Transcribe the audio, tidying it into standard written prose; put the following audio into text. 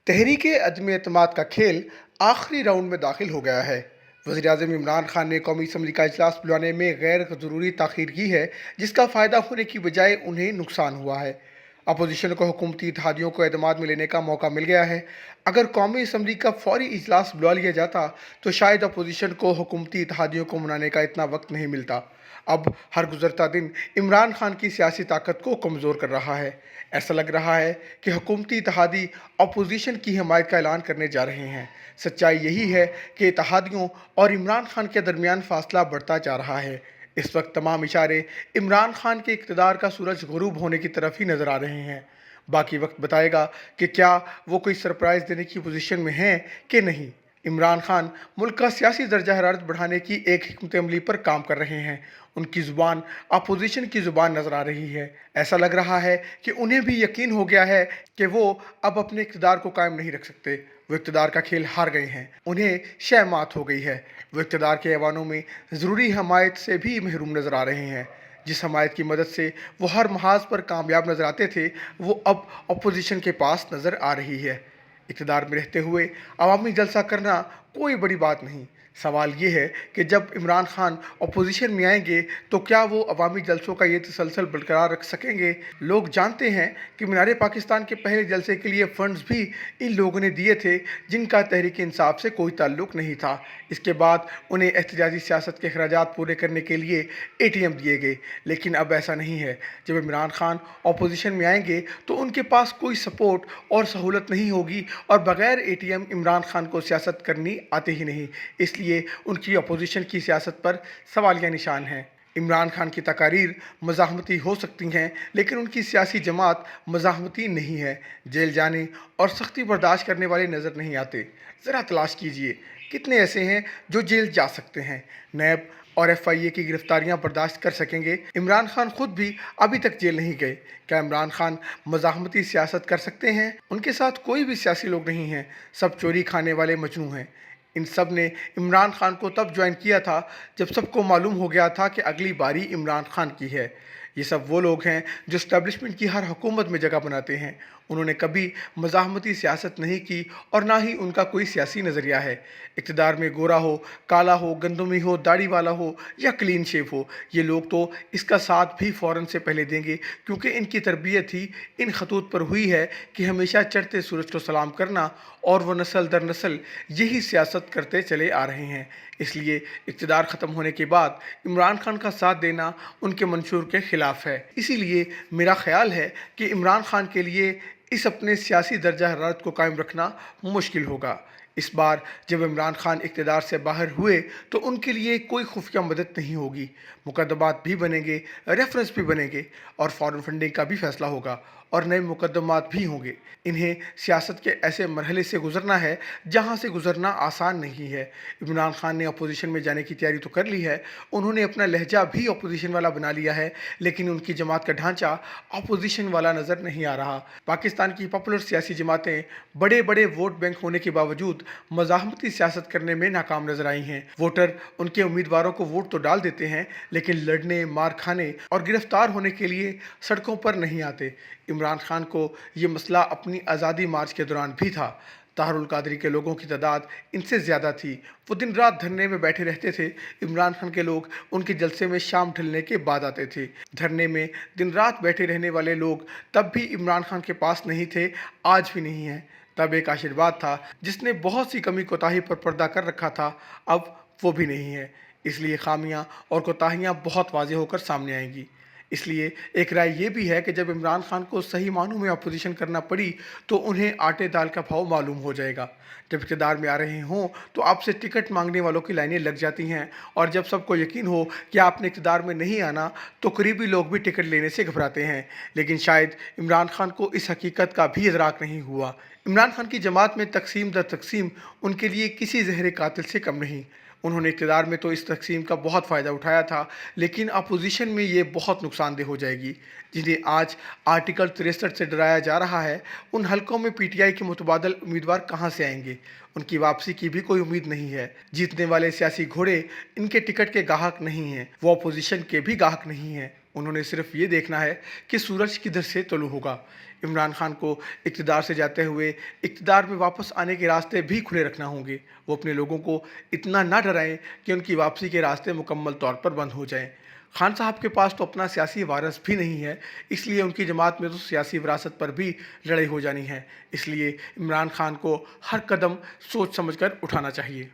तहरीक अदम एतमाद का खेल आखिरी राउंड में दाखिल हो गया है। वज़ीर-ए-आज़म इमरान खान ने कौमी असम्बली का इजलास बुलाने में गैर ज़रूरी ताख़ीर की है, जिसका फ़ायदा होने की बजाय उन्हें नुकसान हुआ है। अपोजिशन को हुकूमती इत्तेहादियों को एतमाद में लेने का मौका मिल गया है। अगर कौमी असम्बली का फौरी इजलास बुला लिया जाता तो शायद अपोजिशन को हुकूमती इत्तेहादियों को मनाने का इतना वक्त नहीं मिलता। अब हर गुज़रता दिन इमरान खान की सियासी ताकत को कमज़ोर कर रहा है। ऐसा लग रहा है कि हुकूमती इत्तेहादी अपोजिशन की हमायत का ऐलान करने जा रहे हैं। सच्चाई यही है कि इत्तेहादियों और इमरान खान के दरमियान फासला बढ़ता जा रहा है। इस वक्त तमाम इशारे इमरान खान के इक़्तिदार का सूरज गुरूब होने की तरफ ही नज़र आ रहे हैं। बाकी वक्त बताएगा कि क्या वो कोई सरप्राइज़ देने की पोजीशन में हैं कि नहीं। इमरान खान मुल्क का सियासी दर्जा हरारत बढ़ाने की एक हिकमत अमली पर काम कर रहे हैं। उनकी ज़ुबान अपोजिशन की ज़ुबान नज़र आ रही है। ऐसा लग रहा है कि उन्हें भी यकीन हो गया है कि वो अब अपने इक़्तिदार को कायम नहीं रख सकते। वो इक़्तिदार का खेल हार गए हैं, उन्हें शह मात हो गई है। वो इक़्तिदार के ऐवानों में ज़रूरी हमायत से भी महरूम नज़र आ रहे हैं। जिस हमायत की मदद से वो हर महाज पर कामयाब नज़र आते थे, वो अब अपोजिशन के पास नज़र आ रही है। इक़्तिदार में रहते हुए अवामी जलसा करना कोई बड़ी बात नहीं। सवाल ये है कि जब इमरान खान अपोजिशन में आएंगे तो क्या वो अवामी जलसों का ये तसलसल बरकरार रख सकेंगे। लोग जानते हैं कि मीनार पाकिस्तान के पहले जलसे के लिए फ़ंड्स भी इन लोगों ने दिए थे, जिनका तहरीक इंसाफ से कोई ताल्लुक़ नहीं था। इसके बाद उन्हें एहतजाजी सियासत के अखराजात पूरे करने के लिए ATM दिए गए, लेकिन अब ऐसा नहीं है। जब इमरान खान अपोजिशन में आएंगे तो उनके पास कोई सपोर्ट और सहूलत नहीं होगी और बग़ैर ATM इमरान खान को सियासत करनी आती ही नहीं। इसलिए उनकी अपोजिशन की सियासत पर सवालिया निशान हैं। इमरान खान की तकारीर मज़ाहमती हो सकती हैं, लेकिन उनकी सियासी जमात मज़ाहमती नहीं है। जेल जाने और सख्ती बर्दाश्त करने वाले नज़र नहीं आते। ज़रा तलाश कीजिए, कितने ऐसे हैं जो जेल जा सकते हैं। नैब और FIA की गिरफ्तारियां बर्दाश्त कर सकेंगे। इमरान खान खुद भी अभी तक जेल नहीं गए। क्या इमरान खान मज़ाहमती सियासत कर सकते हैं? उनके साथ कोई भी सियासी लोग नहीं हैं, सब चोरी खाने वाले मजनू हैं। इन सब ने इमरान खान को तब ज्वाइन किया था जब सबको मालूम हो गया था कि अगली बारी इमरान खान की है। ये सब वो लोग हैं जो इस्टेब्लिशमेंट की हर हुकूमत में जगह बनाते हैं। उन्होंने कभी मज़ाहमती सियासत नहीं की और ना ही उनका कोई सियासी नज़रिया है। इक़्तिदार में गोरा हो, काला हो, गंदुमी हो, दाढ़ी वाला हो या क्लीन शेव हो, ये लोग तो इसका साथ भी फ़ौरन से पहले देंगे, क्योंकि इनकी तरबियत ही इन खतूत पर हुई है कि हमेशा चढ़ते सूरज को सलाम करना, और वह नस्ल दर नस्ल यही सियासत करते चले आ रहे हैं। इसलिए इक़्तिदार ख़त्म होने के बाद इमरान खान का साथ देना उनके मंशूर के ख़िलाफ़ है। इसीलिए मेरा ख़्याल है कि इमरान खान के लिए इस अपने सियासी दर्जा हरारत को कायम रखना मुश्किल होगा। इस बार जब इमरान खान इक़्तिदार से बाहर हुए तो उनके लिए कोई खुफिया मदद नहीं होगी। मुकदमात भी बनेंगे, रेफरेंस भी बनेंगे और फ़ॉरेन फंडिंग का भी फ़ैसला होगा और नए मुकदमात भी होंगे। इन्हें सियासत के ऐसे मरहले से गुजरना है जहां से गुजरना आसान नहीं है। इमरान खान ने अपोजिशन में जाने की तैयारी तो कर ली है, उन्होंने अपना लहजा भी अपोजिशन वाला बना लिया है, लेकिन उनकी जमात का ढांचा अपोजिशन वाला नज़र नहीं आ रहा। पाकिस्तान की पॉपुलर सियासी जमातें बड़े बड़े वोट बैंक होने के बावजूद मज़ाहमती सियासत करने में नाकाम नजर आई हैं। वोटर उनके उम्मीदवारों को वोट तो डाल देते हैं, लेकिन लड़ने, मार खाने और गिरफ्तार होने के लिए सड़कों पर नहीं आते। इमरान खान को ये मसला अपनी आज़ादी मार्च के दौरान भी था। ताहरुल कादरी के लोगों की तादाद इनसे ज़्यादा थी। वो दिन रात धरने में बैठे रहते थे। इमरान खान के लोग उनके जलसे में शाम ढलने के बाद आते थे। धरने में दिन रात बैठे रहने वाले लोग तब भी इमरान खान के पास नहीं थे, आज भी नहीं हैं। तब एक आशीर्वाद था जिसने बहुत सी कमी कोताही पर पर्दा कर रखा था, अब वो भी नहीं है। इसलिए खामियां और कोताहियां बहुत वाज़ेह होकर सामने आएंगी। इसलिए एक राय ये भी है कि जब इमरान खान को सही मानों में अपोजिशन करना पड़ी तो उन्हें आटे दाल का भाव मालूम हो जाएगा। जब इक़्तिदार में आ रहे हों तो आपसे टिकट मांगने वालों की लाइनें लग जाती हैं, और जब सबको यकीन हो कि आपने इक़्तिदार में नहीं आना तो करीबी लोग भी टिकट लेने से घबराते हैं। लेकिन शायद इमरान खान को इस हकीकत का भी इदराक नहीं हुआ। इमरान खान की जमात में तकसीम दर तकसीम उनके लिए किसी जहर कातिल से कम नहीं। उन्होंने इक़्तिदार में तो इस तकसीम का बहुत फ़ायदा उठाया था, लेकिन अपोजिशन में ये बहुत नुकसानदेह हो जाएगी। जिन्हें आज आर्टिकल 63 से डराया जा रहा है, उन हलकों में PTI के मुतबादल उम्मीदवार कहाँ से आएंगे? उनकी वापसी की भी कोई उम्मीद नहीं है। जीतने वाले सियासी घोड़े इनके टिकट के गाहक नहीं हैं, वो अपोजिशन के भी गाहक नहीं हैं। उन्होंने सिर्फ ये देखना है कि सूरज किधर से तुलू होगा। इमरान खान को इक़्तिदार से जाते हुए इक़्तिदार में वापस आने के रास्ते भी खुले रखना होंगे। वो अपने लोगों को इतना ना डराएं कि उनकी वापसी के रास्ते मुकम्मल तौर पर बंद हो जाएं। खान साहब के पास तो अपना सियासी वारस भी नहीं है, इसलिए उनकी जमात में तो सियासी विरासत पर भी लड़ाई हो जानी है। इसलिए इमरान खान को हर कदम सोच समझ कर उठाना चाहिए।